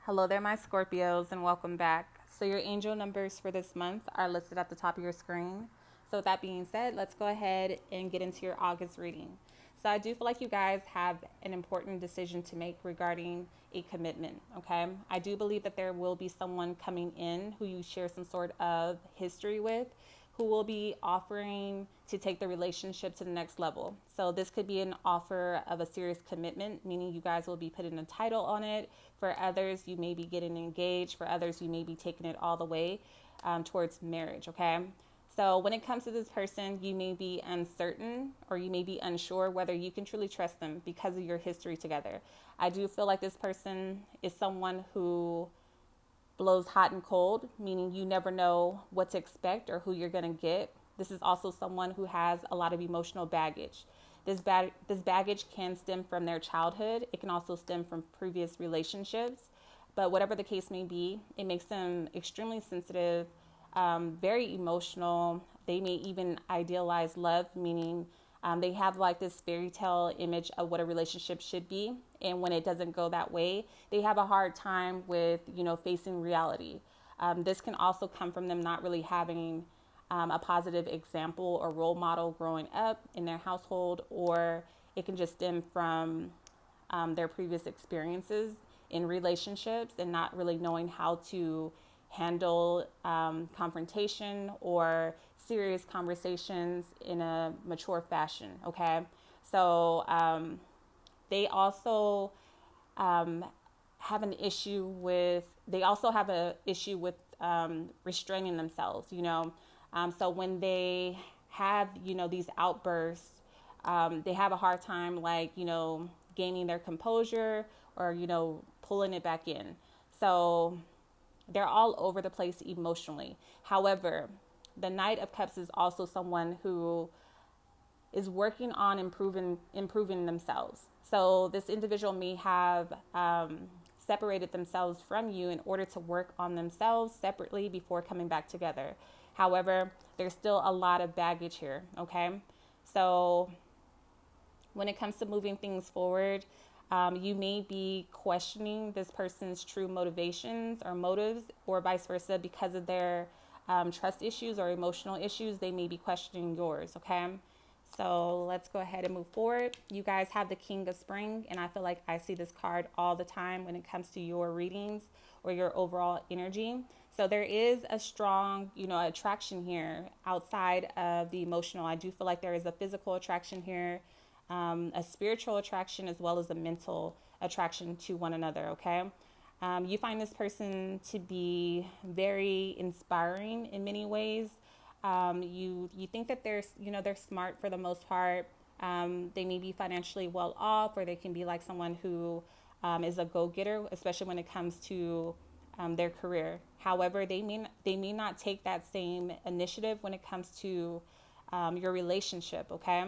Hello there, my Scorpios, and welcome back. So, your angel numbers for this month are listed at the top of your screen. So, with that being said, let's go ahead and get into your August reading. So, I do feel like you guys have an important decision to make regarding a commitment. Okay. I do believe that there will be someone coming in who you share some sort of history with, who will be offering to take the relationship to the next level. So this could be an offer of a serious commitment, meaning you guys will be putting a title on it. For others, you may be getting engaged. For others, you may be taking it all the way towards marriage, okay? So when it comes to this person, you may be uncertain or you may be unsure whether you can truly trust them because of your history together. I do feel like this person is someone who blows hot and cold, meaning you never know what to expect or who you're going to get. This is also someone who has a lot of emotional baggage. This baggage can stem from their childhood. It can also stem from previous relationships. But whatever the case may be, it makes them extremely sensitive, very emotional. They may even idealize love, meaning they have like this fairy tale image of what a relationship should be. And when it doesn't go that way, they have a hard time with, facing reality. This can also come from them not really having a positive example or role model growing up in their household, or it can just stem from their previous experiences in relationships and not really knowing how to handle confrontation or serious conversations in a mature fashion. Okay, so they also um, have an issue with. They also have a issue with restraining themselves. So when they have these outbursts, they have a hard time gaining their composure or pulling it back in. So they're all over the place emotionally. However, the Knight of Cups is also someone who is working on improving themselves. So this individual may have separated themselves from you in order to work on themselves separately before coming back together. However, there's still a lot of baggage here. Okay, so when it comes to moving things forward, you may be questioning this person's true motivations or motives, or vice versa, because of their trust issues or emotional issues. They may be questioning yours. Okay. So let's go ahead and move forward. You guys have the King of Spring, and I feel like I see this card all the time when it comes to your readings or your overall energy. So there is a strong, attraction here outside of the emotional. I do feel like there is a physical attraction here, a spiritual attraction, as well as a mental attraction to one another. Okay. You find this person to be very inspiring in many ways. You think that they're smart for the most part. They may be financially well off, or they can be like someone who is a go-getter, especially when it comes to their career. However, they may not take that same initiative when it comes to your relationship. Okay,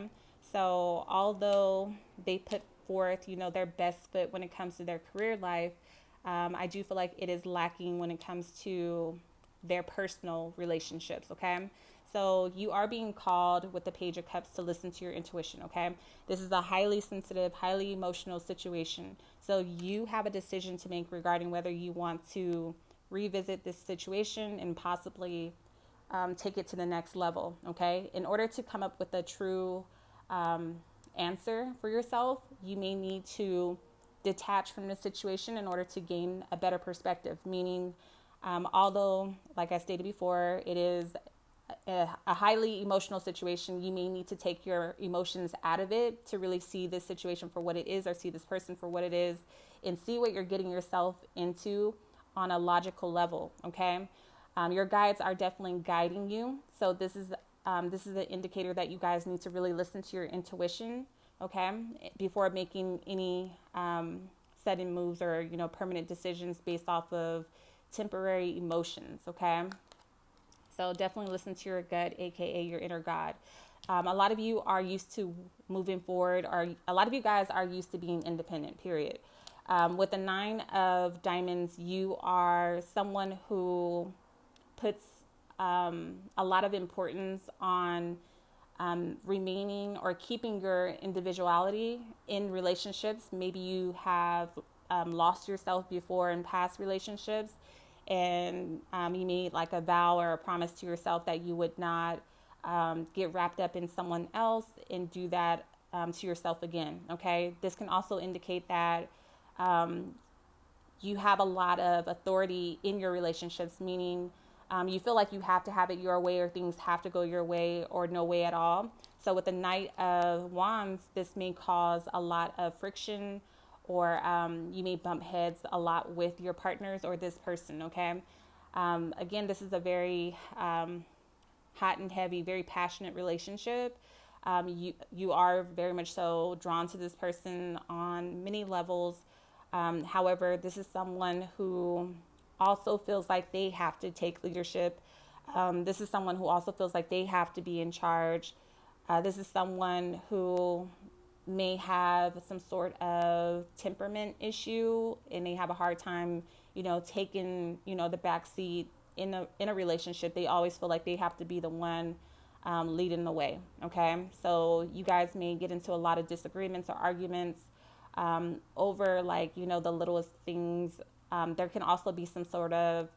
so although they put forth their best foot when it comes to their career life, I do feel like it is lacking when it comes to their personal relationships. Okay, so you are being called with the Page of Cups to listen to your intuition. Okay, this is a highly sensitive, highly emotional situation. So you have a decision to make regarding whether you want to revisit this situation and possibly take it to the next level. Okay, in order to come up with a true answer for yourself, you may need to detach from the situation in order to gain a better perspective. Meaning, although, like I stated before, it is a highly emotional situation, you may need to take your emotions out of it to really see this situation for what it is, or see this person for what it is, and see what you're getting yourself into on a logical level. Okay, your guides are definitely guiding you. So this is an indicator that you guys need to really listen to your intuition. Okay, before making any sudden moves or permanent decisions based off of temporary emotions. Okay, so definitely listen to your gut, aka your inner God. A lot of you are used to moving forward, or a lot of you guys are used to being independent, period. With the Nine of Diamonds, you are someone who puts a lot of importance on remaining or keeping your individuality in relationships. Maybe you have lost yourself before in past relationships, and you made like a vow or a promise to yourself that you would not get wrapped up in someone else and do that to yourself again. Okay, this can also indicate that you have a lot of authority in your relationships, meaning you feel like you have to have it your way, or things have to go your way, or no way at all. So with the Knight of Wands, this may cause a lot of friction, or you may bump heads a lot with your partners or this person. Okay. Again, this is a very hot and heavy, very passionate relationship. You are very much so drawn to this person on many levels. However, this is someone who also feels like they have to take leadership. This is someone who also feels like they have to be in charge. This is someone who may have some sort of temperament issue, and they have a hard time, taking, the back seat in a relationship. They always feel like they have to be the one leading the way. Okay, so you guys may get into a lot of disagreements or arguments over the littlest things. There can also be some sort of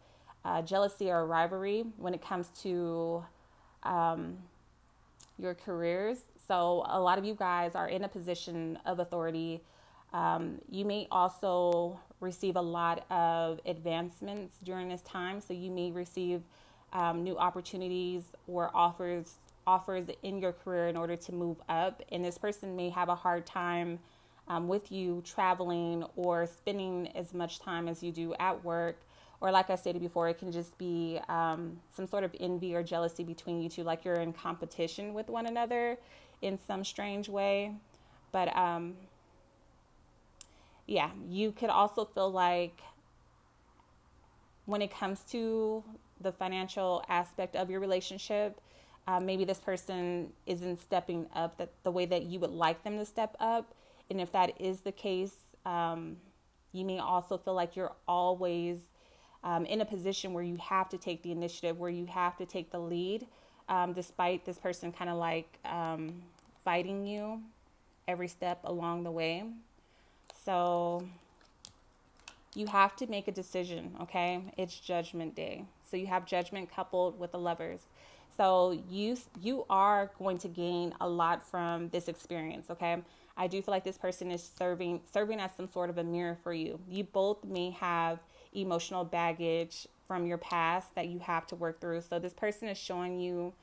jealousy or rivalry when it comes to your careers. So a lot of you guys are in a position of authority. You may also receive a lot of advancements during this time. So you may receive new opportunities or offers in your career in order to move up. And this person may have a hard time with you traveling or spending as much time as you do at work. Or like I stated before, it can just be some sort of envy or jealousy between you two, like you're in competition with one another in some strange way. But yeah, you could also feel like when it comes to the financial aspect of your relationship, maybe this person isn't stepping up the way that you would like them to step up. And if that is the case, you may also feel like you're always in a position where you have to take the initiative, where you have to take the lead, despite this person kind of like fighting you every step along the way. So you have to make a decision, okay? It's Judgment Day. So you have Judgment coupled with the Lovers. So you are going to gain a lot from this experience, okay? I do feel like this person is serving as some sort of a mirror for you. You both may have emotional baggage from your past that you have to work through. So this person is showing you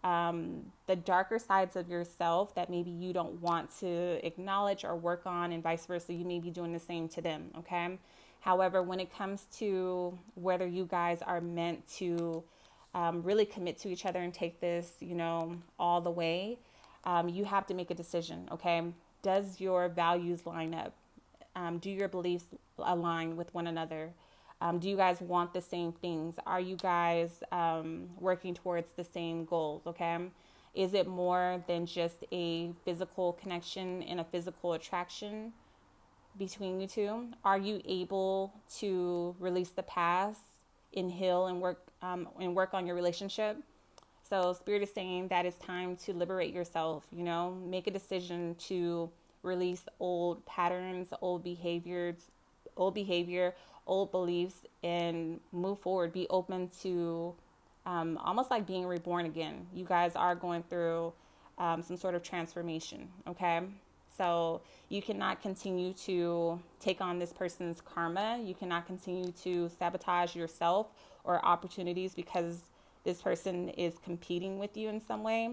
the darker sides of yourself that maybe you don't want to acknowledge or work on, and vice versa. You may be doing the same to them, okay? However, when it comes to whether you guys are meant to really commit to each other and take this, all the way, you have to make a decision, okay? Does your values line up? Do your beliefs align with one another? Do you guys want the same things? Are you guys working towards the same goals? Okay. Is it more than just a physical connection and a physical attraction between you two? Are you able to release the past and heal and work on your relationship? So Spirit is saying that it's time to liberate yourself, make a decision to release old patterns, old behavior, old beliefs, and move forward. Be open to almost like being reborn again. You guys are going through some sort of transformation, okay? So you cannot continue to take on this person's karma. You cannot continue to sabotage yourself or opportunities because this person is competing with you in some way.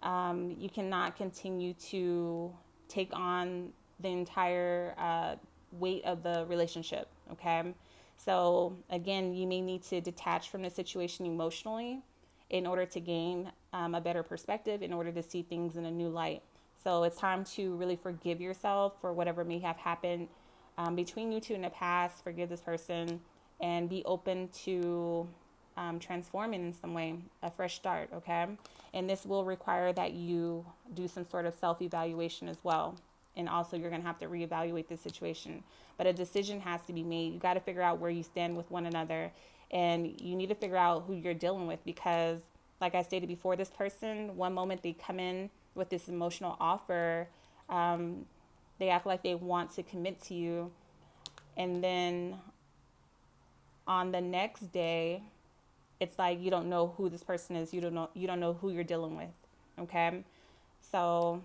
You cannot continue to take on the entire weight of the relationship, okay? So again, you may need to detach from the situation emotionally in order to gain a better perspective, in order to see things in a new light. So it's time to really forgive yourself for whatever may have happened between you two in the past. Forgive this person and be open to transforming in some way, a fresh start, okay? And this will require that you do some sort of self-evaluation as well. And also you're going to have to reevaluate this situation. But a decision has to be made. You got to figure out where you stand with one another. And you need to figure out who you're dealing with, because like I stated before, this person, one moment they come in with this emotional offer, they act like they want to commit to you. And then on the next day, it's like you don't know who this person is. You don't know who you're dealing with. Okay? So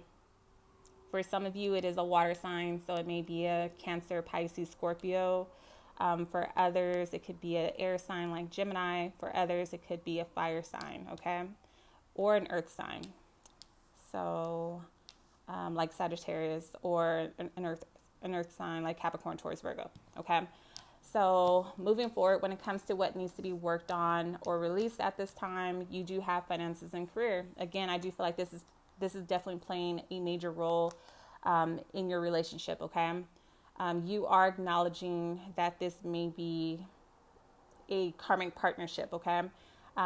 for some of you, it is a water sign, so it may be a Cancer, Pisces, Scorpio. For others, it could be an air sign like Gemini. For others, it could be a fire sign, okay? Or an earth sign. So like Sagittarius, or an earth sign like Capricorn, Taurus, Virgo, okay? So moving forward, when it comes to what needs to be worked on or released at this time, you do have finances and career. Again, I do feel like this is definitely playing a major role in your relationship, okay? You are acknowledging that this may be a karmic partnership, okay?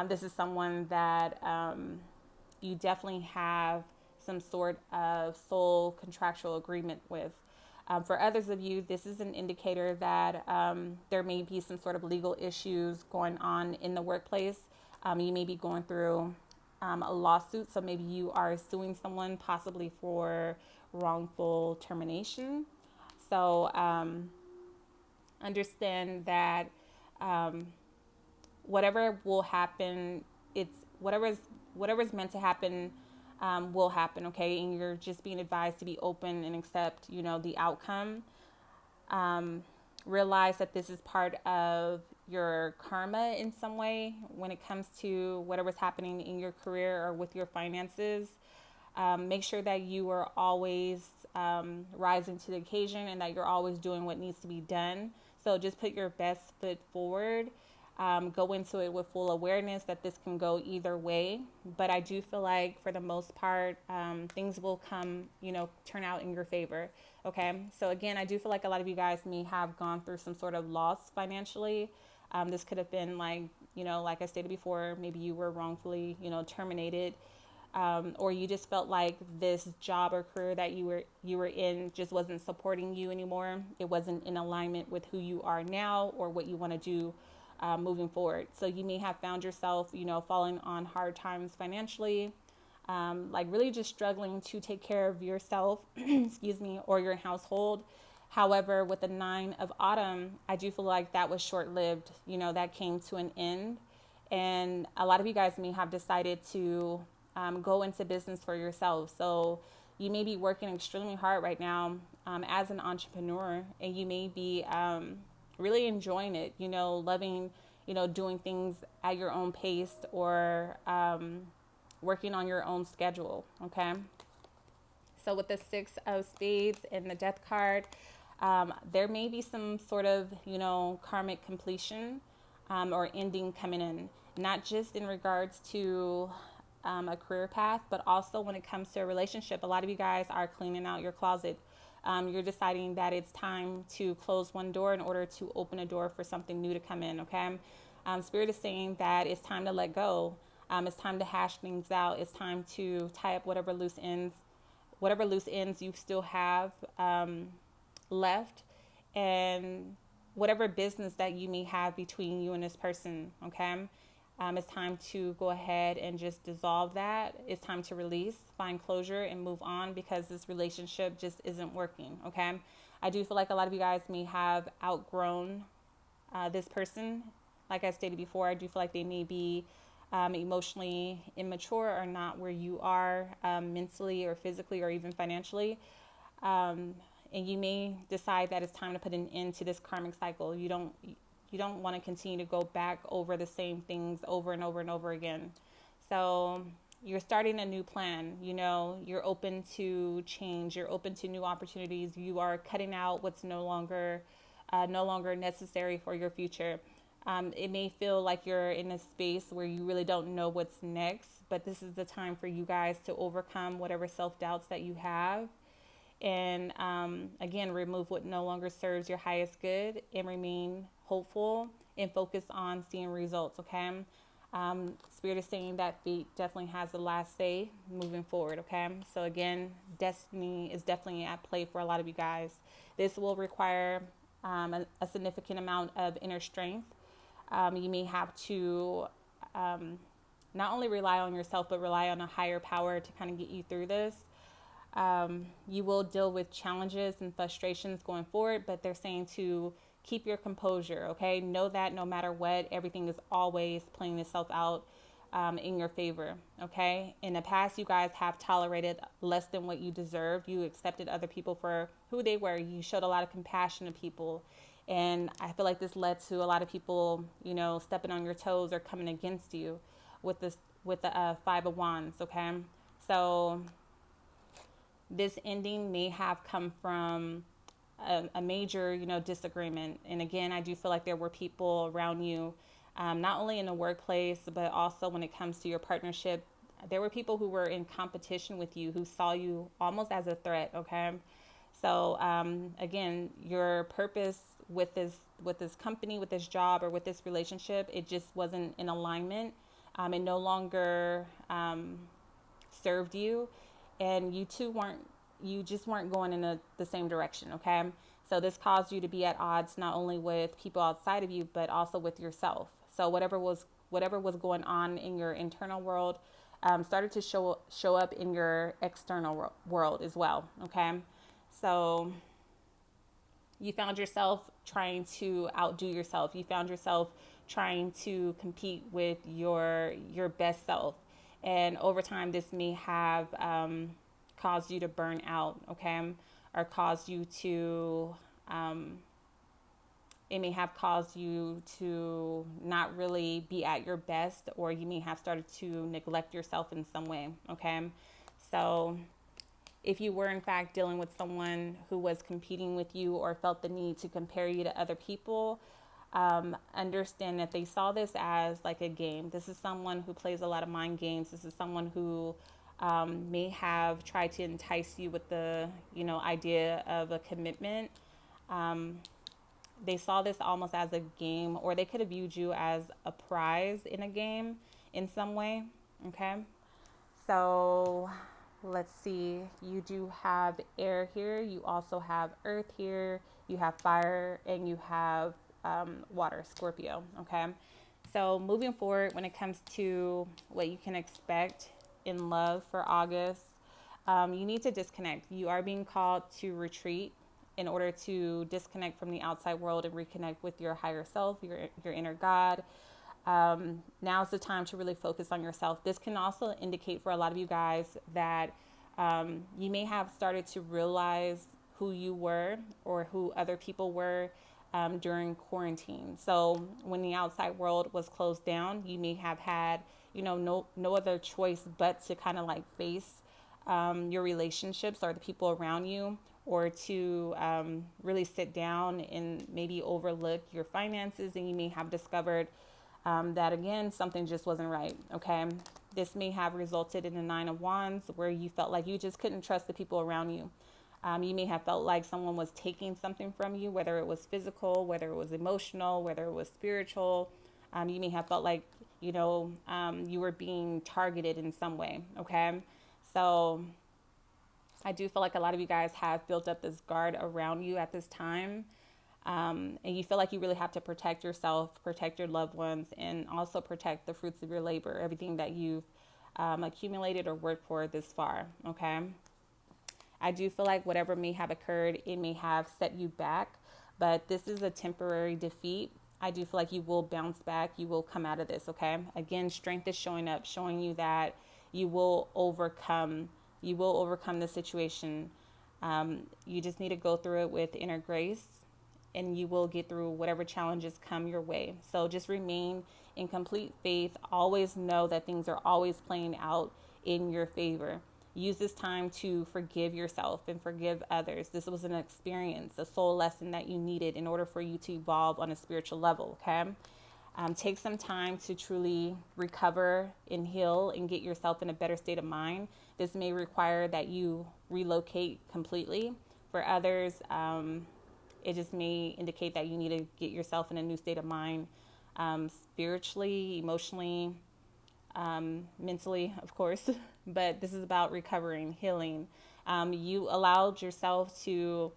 This is someone that you definitely have some sort of soul contractual agreement with. For others of you, this is an indicator that there may be some sort of legal issues going on in the workplace. You may be going through a lawsuit, so maybe you are suing someone possibly for wrongful termination. So understand that whatever will happen, it's whatever's meant to happen will happen, okay? And you're just being advised to be open and accept, the outcome. Realize that this is part of your karma in some way when it comes to whatever's happening in your career or with your finances. Make sure that you are always rising to the occasion and that you're always doing what needs to be done. So just put your best foot forward. Go into it with full awareness that this can go either way. But I do feel like for the most part, things will turn out in your favor. Okay. So again, I do feel like a lot of you guys may have gone through some sort of loss financially. This could have been like I stated before, maybe you were wrongfully, terminated. Or you just felt like this job or career that you were in just wasn't supporting you anymore. It wasn't in alignment with who you are now or what you want to do moving forward. So you may have found yourself, falling on hard times financially, like really just struggling to take care of yourself, excuse me, or your household. However, with the 9 of Autumn, I do feel like that was short-lived. That came to an end. And a lot of you guys may have decided to go into business for yourself. So you may be working extremely hard right now as an entrepreneur, and you may be really enjoying it, loving, doing things at your own pace or working on your own schedule, okay? So with the 6 of Spades and the Death card, there may be some sort of, karmic completion or ending coming in, not just in regards to a career path, but also when it comes to a relationship. A lot of you guys are cleaning out your closet. You're deciding that it's time to close one door in order to open a door for something new to come in, okay? Spirit is saying that it's time to let go. It's time to hash things out. It's time to tie up whatever loose ends you still have left, and whatever business that you may have between you and this person, okay? It's time to go ahead and just dissolve that. It's time to release, find closure, and move on because this relationship just isn't working, okay? I do feel like a lot of you guys may have outgrown this person. Like I stated before, I do feel like they may be emotionally immature or not where you are mentally or physically or even financially. And you may decide that it's time to put an end to this karmic cycle. You don't want to continue to go back over the same things over and over and over again. So you're starting a new plan. You're open to change. You're open to new opportunities. You are cutting out what's no longer necessary for your future. It may feel like you're in a space where you really don't know what's next, but this is the time for you guys to overcome whatever self-doubts that you have. And again, remove what no longer serves your highest good and remain hopeful and focus on seeing results, okay? Spirit is saying that fate definitely has the last say moving forward, okay? So again, destiny is definitely at play for a lot of you guys. This will require a significant amount of inner strength. You may have to not only rely on yourself, but rely on a higher power to kind of get you through this. You will deal with challenges and frustrations going forward, but they're saying to keep your composure, okay? Know that no matter what, everything is always playing itself out in your favor, okay? In the past, you guys have tolerated less than what you deserved. You accepted other people for who they were. You showed a lot of compassion to people. And I feel like this led to a lot of people, you know, stepping on your toes or coming against you with the Five of Wands, okay? So this ending may have come from a major, you know, disagreement. And again, I do feel like there were people around you, not only in the workplace, but also when it comes to your partnership. There were people who were in competition with you, who saw you almost as a threat, okay? So again, your purpose with this company, with this job, or with this relationship, it just wasn't in alignment. It no longer served you, and you just weren't going in the same direction, okay? So this caused you to be at odds not only with people outside of you, but also with yourself. So whatever was going on in your internal world started to show up in your external world as well, okay? So you found yourself trying to outdo yourself. You found yourself trying to compete with your best self. And over time, this may have caused you to burn out, okay? Or caused you to, it may have caused you to not really be at your best, or you may have started to neglect yourself in some way, okay? So if you were in fact dealing with someone who was competing with you or felt the need to compare you to other people, understand that they saw this as like a game. This is someone who plays a lot of mind games. This is someone who may have tried to entice you with the, you know, idea of a commitment. They saw this almost as a game, or they could have viewed you as a prize in a game in some way, okay? So let's see, you do have air here, you also have earth here, you have fire, and you have water, Scorpio, okay? So moving forward, when it comes to what you can expect in love for August, you need to disconnect. You are being called to retreat in order to disconnect from the outside world and reconnect with your higher self, your inner God. Now's the time to really focus on yourself. This can also indicate for a lot of you guys that you may have started to realize who you were or who other people were during quarantine. So when the outside world was closed down, you may have had, you know, no other choice but to kind of like face your relationships or the people around you, or to really sit down and maybe overlook your finances, and you may have discovered that again, something just wasn't right, okay? This may have resulted in the Nine of Wands, where you felt like you just couldn't trust the people around you. You may have felt like someone was taking something from you, whether it was physical, whether it was emotional, whether it was spiritual. You may have felt like, you know, you were being targeted in some way, okay? So I do feel like a lot of you guys have built up this guard around you at this time. And you feel like you really have to protect yourself, protect your loved ones, and also protect the fruits of your labor, everything that you've accumulated or worked for this far, okay? I do feel like whatever may have occurred, it may have set you back, but this is a temporary defeat. I do feel like you will bounce back. You will come out of this, okay? Again, strength is showing up, showing you that you will overcome. You will overcome the situation. You just need to go through it with inner grace, and you will get through whatever challenges come your way. So just remain in complete faith. Always know that things are always playing out in your favor. Use this time to forgive yourself and forgive others. This was an experience, a soul lesson that you needed in order for you to evolve on a spiritual level, okay? Take some time to truly recover and heal and get yourself in a better state of mind. This may require that you relocate completely. For others, it just may indicate that you need to get yourself in a new state of mind, spiritually, emotionally, mentally, of course. But this is about recovering, healing. You allowed yourself to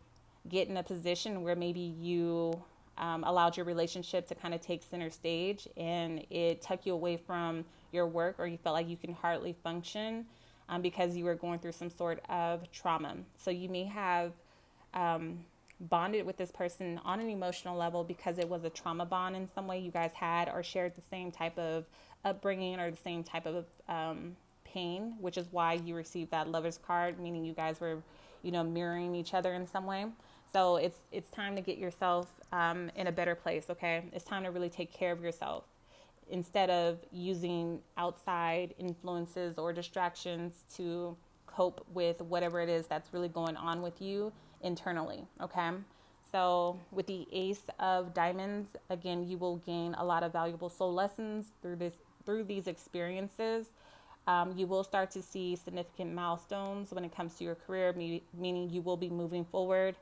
get in a position where maybe you allowed your relationship to kind of take center stage, and it took you away from your work, or you felt like you can hardly function because you were going through some sort of trauma. So you may have bonded with this person on an emotional level because it was a trauma bond in some way you guys had, or shared the same type of upbringing or the same type of pain, which is why you received that Lover's card, meaning you guys were, mirroring each other in some way. So it's time to get yourself in a better place, okay? It's time to really take care of yourself instead of using outside influences or distractions to cope with whatever it is that's really going on with you internally, okay? So with the Ace of Diamonds, again, you will gain a lot of valuable soul lessons through these experiences. You will start to see significant milestones when it comes to your career, meaning you will be moving forward.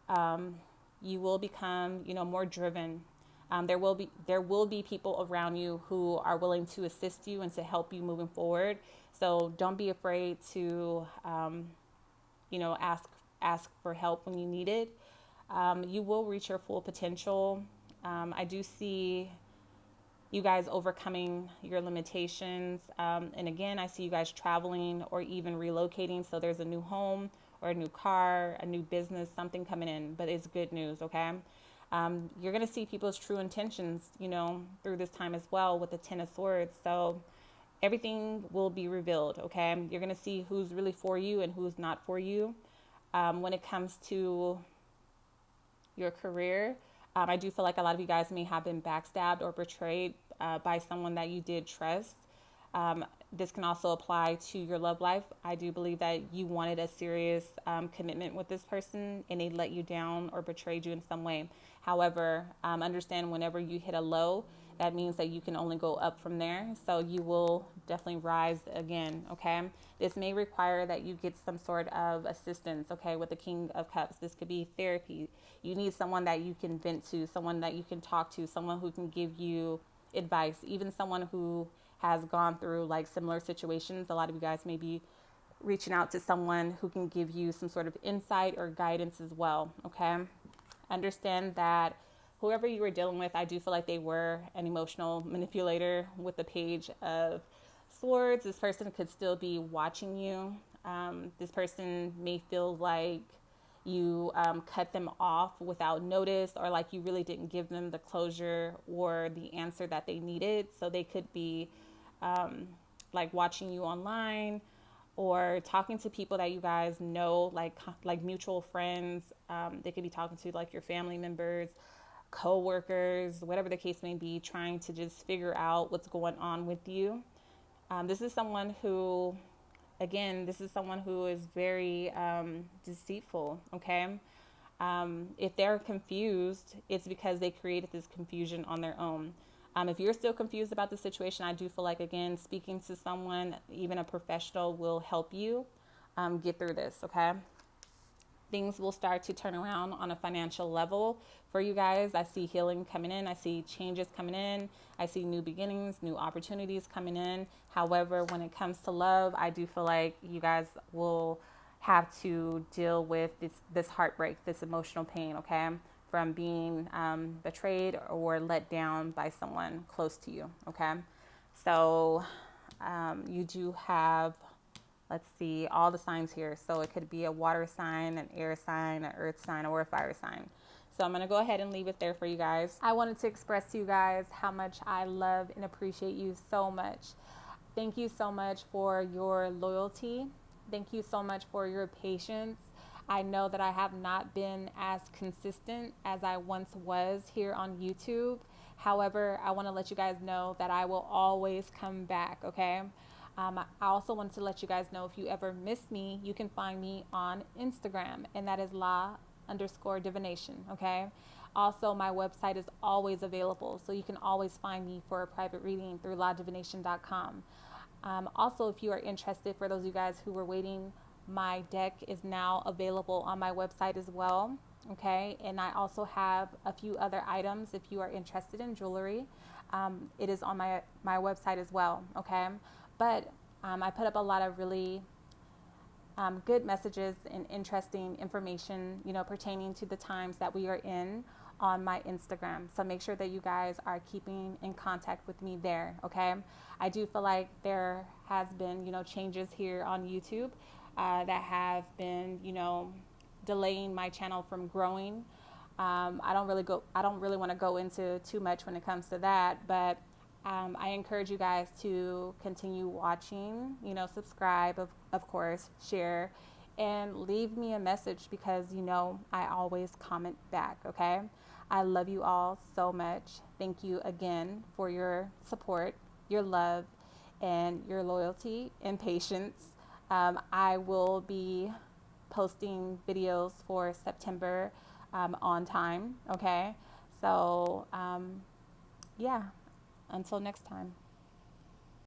You will become, more driven. There will be people around you who are willing to assist you and to help you moving forward. So don't be afraid to, ask for help when you need it. You will reach your full potential. I do see you guys overcoming your limitations. And again, I see you guys traveling or even relocating. So there's a new home or a new car, a new business, something coming in, but it's good news, okay? You're going to see people's true intentions, through this time as well with the Ten of Swords. So everything will be revealed, okay? You're going to see who's really for you and who's not for you. When it comes to your career, I do feel like a lot of you guys may have been backstabbed or betrayed by someone that you did trust. This can also apply to your love life. I do believe that you wanted a serious commitment with this person and they let you down or betrayed you in some way. However, understand whenever you hit a low, that means that you can only go up from there. So you will definitely rise again, okay? This may require that you get some sort of assistance, okay, with the King of Cups. This could be therapy. You need someone that you can vent to, someone that you can talk to, someone who can give you advice, even someone who has gone through like similar situations. A lot of you guys may be reaching out to someone who can give you some sort of insight or guidance as well, okay? Understand that whoever you were dealing with, I do feel like they were an emotional manipulator with the Page of Swords. This person could still be watching you. This person may feel like you cut them off without notice, or like you really didn't give them the closure or the answer that they needed. So they could be like watching you online or talking to people that you guys know, like mutual friends. They could be talking to like your family members, co-workers, whatever the case may be, trying to just figure out what's going on with you. This is someone who, again, is very deceitful, okay? If they're confused, it's because they created this confusion on their own. If you're still confused about the situation, I do feel like, again, speaking to someone, even a professional, will help you get through this, okay? Things will start to turn around on a financial level for you guys. I see healing coming in. I see changes coming in. I see new beginnings, new opportunities coming in. However, when it comes to love, I do feel like you guys will have to deal with this heartbreak, this emotional pain, okay? From being betrayed or let down by someone close to you, okay? So you do have, let's see, all the signs here. So it could be a water sign, an air sign, an earth sign, or a fire sign. So I'm going to go ahead and leave it there for you guys. I wanted to express to you guys how much I love and appreciate you so much. Thank you so much for your loyalty. Thank you so much for your patience. I know that I have not been as consistent as I once was here on YouTube. However, I want to let you guys know that I will always come back, okay? I also wanted to let you guys know, if you ever miss me, you can find me on Instagram, and that is la_divination, okay? Also, my website is always available, so you can always find me for a private reading through ladivination.com. Also, if you are interested, for those of you guys who were waiting, my deck is now available on my website as well, okay? And I also have a few other items if you are interested in jewelry. It is on my website as well, okay? But I put up a lot of really good messages and interesting information, pertaining to the times that we are in on my Instagram. So make sure that you guys are keeping in contact with me there, okay? I do feel like there has been, changes here on YouTube that have been, delaying my channel from growing. I don't really want to go into too much when it comes to that, but I encourage you guys to continue watching, you know, subscribe, of course, share, and leave me a message because, you know, I always comment back, okay? I love you all so much. Thank you again for your support, your love, and your loyalty and patience. I will be posting videos for September on time, okay? So, yeah, until next time.